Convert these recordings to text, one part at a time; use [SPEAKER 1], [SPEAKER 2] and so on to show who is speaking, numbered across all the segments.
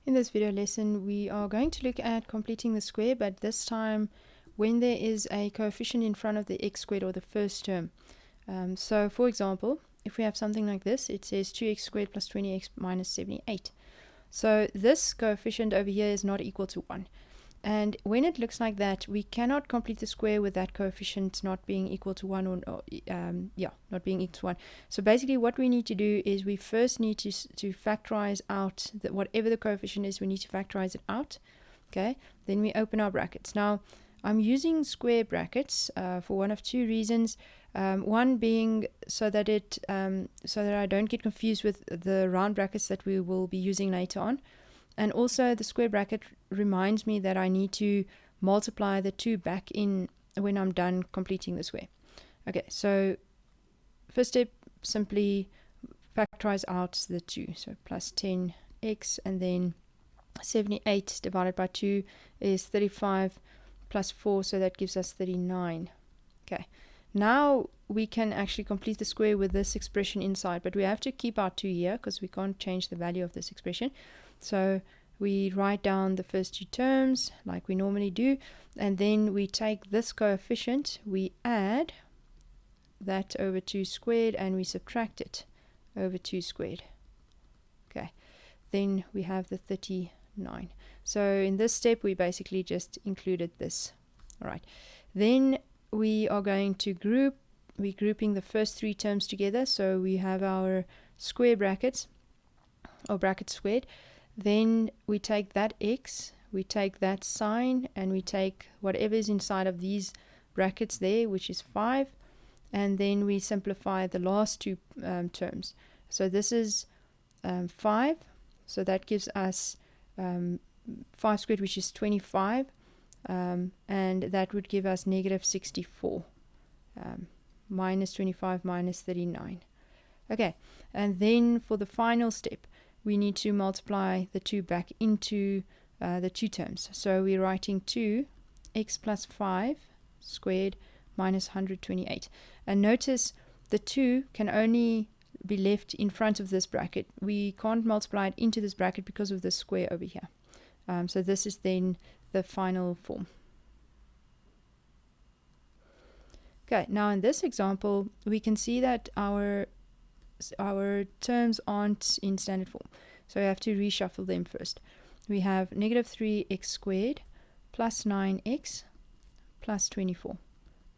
[SPEAKER 1] In this video lesson, we are going to look at completing the square, but this time when there is a coefficient in front of the x squared or the first term. So for example, if we have something like this, it says 2x squared plus 20x minus 78. So this coefficient over here is not equal to 1. And when it looks like that, we cannot complete the square with that coefficient not being equal to 1 not being equal to 1. So basically what we need to do is we first need to factorize out that whatever the coefficient is, we need to factorize it out. Okay, then we open our brackets. Now I'm using square brackets for one of two reasons. One being so that I don't get confused with the round brackets that we will be using later on. And also the square bracket reminds me that I need to multiply the 2 back in when I'm done completing the square. Okay, so first step, simply factorize out the 2. So plus 10x, and then 78 divided by 2 is 35 plus 4, so that gives us 39. Okay, now we can actually complete the square with this expression inside, but we have to keep our 2 here because we can't change the value of this expression. So we write down the first 2 terms like we normally do, and then we take this coefficient, we add that over 2 squared, and we subtract it over 2 squared. Okay, then we have the 39. So in this step we basically just included this. Alright, then we are going to we're grouping the first 3 terms together, so we have our square brackets or bracket squared. Then we take that x, we take that sign, and we take whatever is inside of these brackets there, which is 5, and then we simplify the last 2 terms. So this is 5, so that gives us 5 squared, which is 25, and that would give us negative 64, minus 25 minus 39. Okay, and then for the final step, we need to multiply the 2 back into the 2 terms. So we're writing 2x plus 5 squared minus 128. And notice the 2 can only be left in front of this bracket. We can't multiply it into this bracket because of the square over here. So this is then the final form. Okay, now in this example, we can see that our terms aren't in standard form, so we have to reshuffle them first. We have negative 3x squared plus 9x plus 24.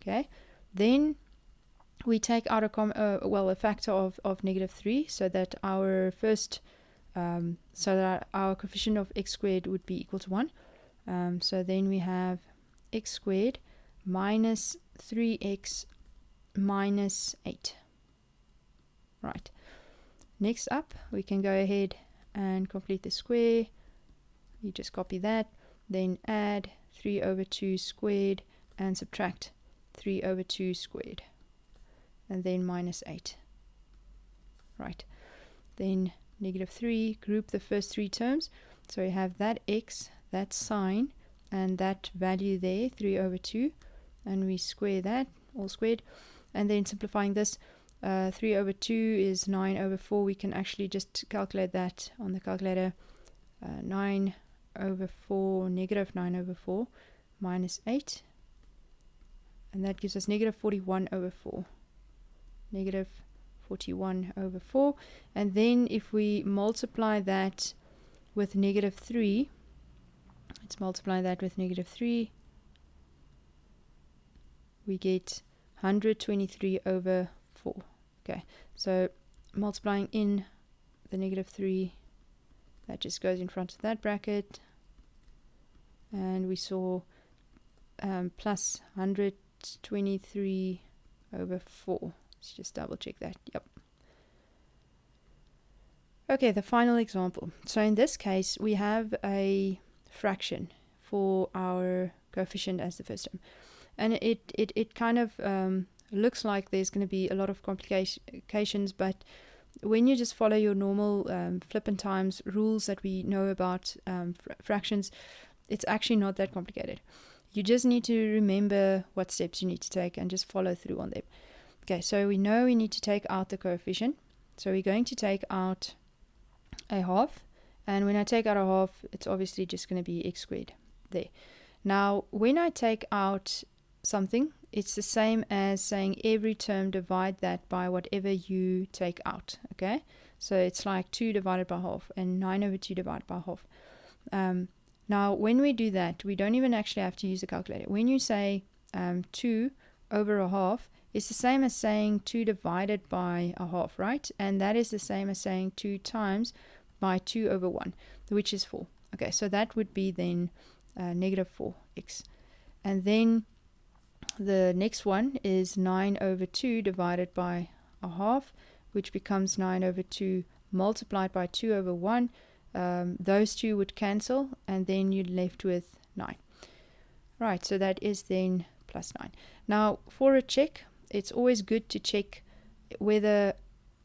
[SPEAKER 1] Okay, then we take out a factor of negative 3, so that our first our coefficient of x squared would be equal to 1. So then we have x squared minus 3x minus 8. Right, next up we can go ahead and complete the square. You just copy that, then add 3 over 2 squared and subtract 3 over 2 squared, and then minus 8. Right, then negative 3, group the first 3 terms, so you have that x, that sign, and that value there, 3 over 2, and we square that, all squared, and then simplifying this, 3 over 2 is 9 over 4. We can actually just calculate that on the calculator. 9 over 4, negative 9 over 4, minus 8. And that gives us negative 41 over 4. Negative 41 over 4. And then if we multiply that with negative 3, let's multiply that with negative 3, we get 123 over 4. Okay, so multiplying in the negative 3, that just goes in front of that bracket, and we saw plus 123 over 4. Let's just double check that. Yep. Okay, the final example. So in this case, we have a fraction for our coefficient as the first term, and it kind of looks like there's going to be a lot of complications, but when you just follow your normal flippant times rules that we know about fractions, it's actually not that complicated. You just need to remember what steps you need to take and just follow through on them. Okay, so we know we need to take out the coefficient, so we're going to take out a half, And when I take out a half, it's obviously just going to be x squared there. Now, when I take out something, it's the same as saying every term divide that by whatever you take out, okay? So it's like 2 divided by half and 9 over 2 divided by half. Now, when we do that, we don't even actually have to use the calculator. When you say 2 over a half, it's the same as saying 2 divided by a half, right? And that is the same as saying 2 times by 2 over 1, which is 4. Okay, so that would be then negative 4x. And then the next one is 9 over 2 divided by a half, which becomes 9 over 2 multiplied by 2 over 1. Those two would cancel, and then you're left with 9. Right, so that is then plus 9. Now, for a check, it's always good to check whether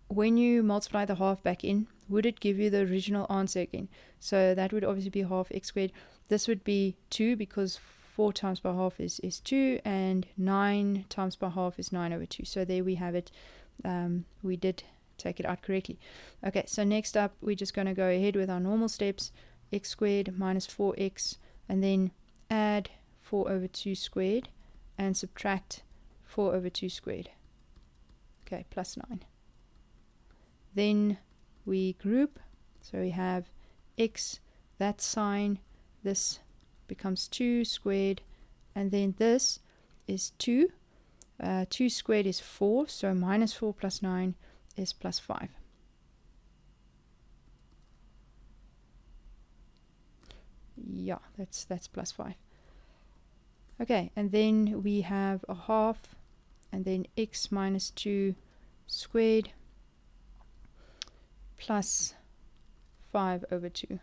[SPEAKER 1] when you multiply the half back in, would it give you the original answer again? So that would obviously be half x squared. This would be 2 because 4 times by half is 2, and 9 times by half is 9 over 2. So there we have it. We did take it out correctly. Okay, so next up, we're just going to go ahead with our normal steps. X squared minus 4x, and then add 4 over 2 squared, and subtract 4 over 2 squared. Okay, plus 9. Then we group, so we have x, that sign, this becomes 2 squared, and then this is 2. 2 squared is 4, so minus 4 plus 9 is plus 5. Yeah, that's plus 5. Okay, and then we have a half, and then x minus 2 squared plus 5 over 2.